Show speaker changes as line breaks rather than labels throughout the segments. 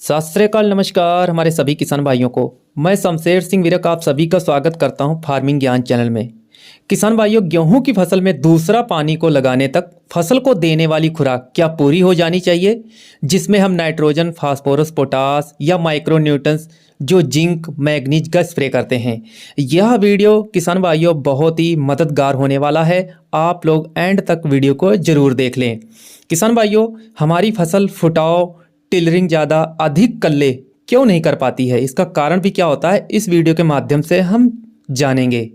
सत श्री अकाल, नमस्कार हमारे सभी किसान भाइयों को। मैं शमशेर सिंह विरक आप सभी का स्वागत करता हूं फार्मिंग ज्ञान चैनल में। किसान भाइयों, गेहूं की फसल में दूसरा पानी को लगाने तक फसल को देने वाली खुराक क्या पूरी हो जानी चाहिए, जिसमें हम नाइट्रोजन, फास्फोरस, पोटास या माइक्रो न्यूट्रंस जो जिंक, मैग्नीज का स्प्रे करते हैं। यह वीडियो किसान भाइयों बहुत ही मददगार होने वाला है। आप लोग एंड तक वीडियो को जरूर देख लें। किसान भाइयों, हमारी फसल फुटाव, टिलरिंग ज़्यादा अधिक कल्ले क्यों नहीं कर पाती है, इसका कारण भी क्या होता है, इस वीडियो के माध्यम से हम जानेंगे।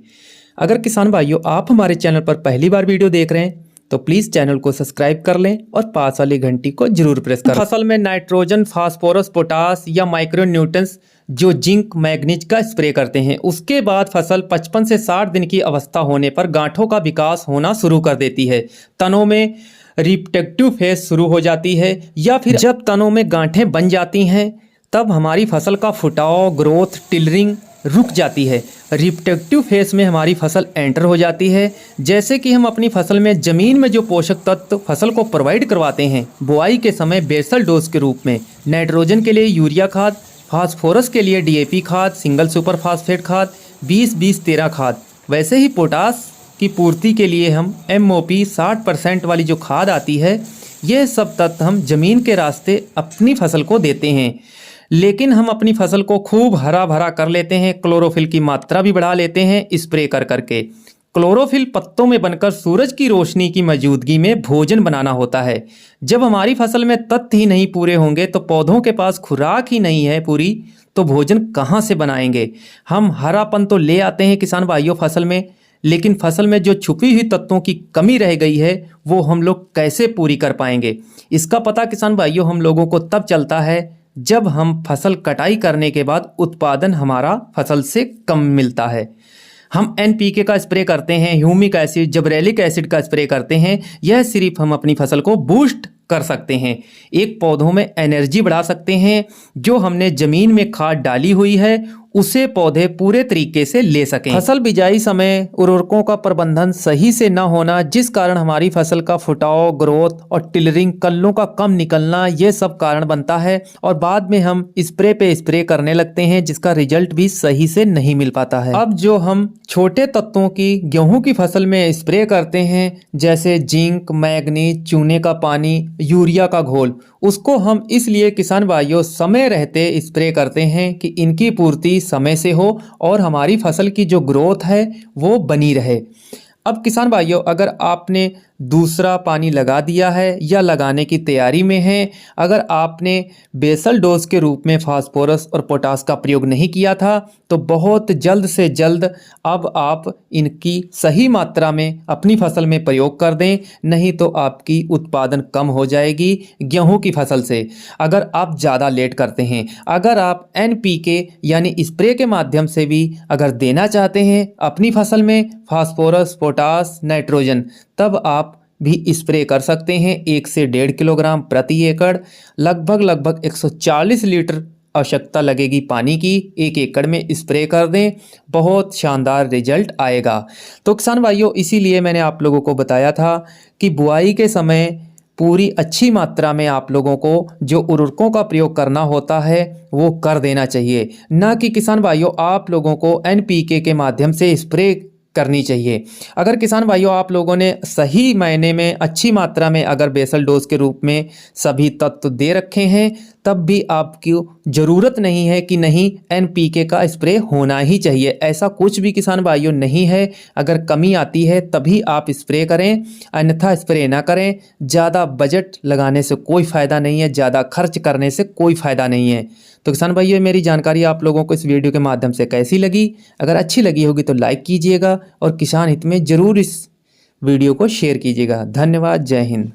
अगर किसान भाइयों आप हमारे चैनल पर पहली बार वीडियो देख रहे हैं तो प्लीज़ चैनल को सब्सक्राइब कर लें और पास वाली घंटी को जरूर प्रेस करें। फसल में नाइट्रोजन, फास्फोरस, पोटास या माइक्रो न्यूट्रंस जो जिंक, मैग्नीज का स्प्रे करते हैं, उसके बाद फसल 55 से 60 दिन की अवस्था होने पर गांठों का विकास होना शुरू कर देती है। तनों में रिप्रोडक्टिव फेज शुरू हो जाती है, या फिर जब तनों में गांठें बन जाती हैं तब हमारी फसल का फुटाव, ग्रोथ, टिलरिंग रुक जाती है। रिप्रोडक्टिव फेज में हमारी फसल एंटर हो जाती है। जैसे कि हम अपनी फसल में ज़मीन में जो पोषक तत्व फसल को प्रोवाइड करवाते हैं बुआई के समय बेसल डोज के रूप में, नाइट्रोजन के लिए यूरिया खाद, फास्फोरस के लिए DAP खाद, सिंगल सुपर फास्फेट खाद, 20-20-13 खाद, वैसे ही पोटास की पूर्ति के लिए हम MOP 60% वाली जो खाद आती है, यह सब तत्व हम जमीन के रास्ते अपनी फसल को देते हैं। लेकिन हम अपनी फसल को खूब हरा भरा कर लेते हैं, क्लोरोफिल की मात्रा भी बढ़ा लेते हैं स्प्रे कर करके। क्लोरोफिल पत्तों में बनकर सूरज की रोशनी की मौजूदगी में भोजन बनाना होता है। जब हमारी फसल में तत्व ही नहीं पूरे होंगे तो पौधों के पास खुराक ही नहीं है पूरी, तो भोजन कहाँ से बनाएंगे। हम हरापन तो ले आते हैं किसान भाइयों फसल में, लेकिन फसल में जो छुपी हुई तत्वों की कमी रह गई है वो हम लोग कैसे पूरी कर पाएंगे। इसका पता किसान भाइयों हम लोगों को तब चलता है जब हम फसल कटाई करने के बाद उत्पादन हमारा फसल से कम मिलता है। हम NPK का स्प्रे करते हैं, ह्यूमिक एसिड, जबरेलिक एसिड का स्प्रे करते हैं। यह सिर्फ हम अपनी फसल को बूस्ट कर सकते हैं, एक पौधों में एनर्जी बढ़ा सकते हैं। जो हमने जमीन में खाद डाली हुई है उसे पौधे पूरे तरीके से ले सकें। फसल बिजाई समय उर्वरकों का प्रबंधन सही से न होना, जिस कारण हमारी फसल का फुटाव, ग्रोथ और टिलरिंग, कल्लों का कम निकलना, ये सब कारण बनता है। और बाद में हम स्प्रे पे स्प्रे करने लगते हैं जिसका रिजल्ट भी सही से नहीं मिल पाता है। अब जो हम छोटे तत्वों की गेहूं की फसल में स्प्रे करते हैं, जैसे जिंक, मैग्नीज, चूने का पानी, यूरिया का घोल, उसको हम इसलिए किसान भाइयों समय रहते स्प्रे करते हैं कि इनकी पूर्ति समय से हो और हमारी फसल की जो ग्रोथ है वो बनी रहे। अब किसान भाइयों, अगर आपने दूसरा पानी लगा दिया है या लगाने की तैयारी में है, अगर आपने बेसल डोज के रूप में फास्फोरस और पोटास का प्रयोग नहीं किया था, तो बहुत जल्द से जल्द अब आप इनकी सही मात्रा में अपनी फसल में प्रयोग कर दें, नहीं तो आपकी उत्पादन कम हो जाएगी गेहूं की फसल से। अगर आप ज़्यादा लेट करते हैं, अगर आप NPK यानी स्प्रे के माध्यम से भी अगर देना चाहते हैं अपनी फसल में फास्फोरस, पोटास, नाइट्रोजन, तब आप भी स्प्रे कर सकते हैं 1 से 1.5 किलोग्राम प्रति एकड़। लगभग 140 लीटर आवश्यकता लगेगी पानी की, 1 एकड़ में स्प्रे कर दें, बहुत शानदार रिजल्ट आएगा। तो किसान भाइयों, इसीलिए मैंने आप लोगों को बताया था कि बुआई के समय पूरी अच्छी मात्रा में आप लोगों को जो उर्वरकों का प्रयोग करना होता है वो कर देना चाहिए, ना कि किसान भाइयों आप लोगों को NPK के माध्यम से स्प्रे करनी चाहिए। अगर किसान भाइयों आप लोगों ने सही मायने में अच्छी मात्रा में अगर बेसल डोज के रूप में सभी तत्व दे रखे हैं, तब भी आपकी ज़रूरत नहीं है कि नहीं NPK का स्प्रे होना ही चाहिए। ऐसा कुछ भी किसान भाइयों नहीं है। अगर कमी आती है तभी आप स्प्रे करें, अन्यथा स्प्रे ना करें। ज़्यादा बजट लगाने से कोई फ़ायदा नहीं है, ज़्यादा खर्च करने से कोई फ़ायदा नहीं है। तो किसान भाइयों, मेरी जानकारी आप लोगों को इस वीडियो के माध्यम से कैसी लगी? अगर अच्छी लगी होगी तो लाइक कीजिएगा और किसान हित में ज़रूर इस वीडियो को शेयर कीजिएगा। धन्यवाद। जय हिंद।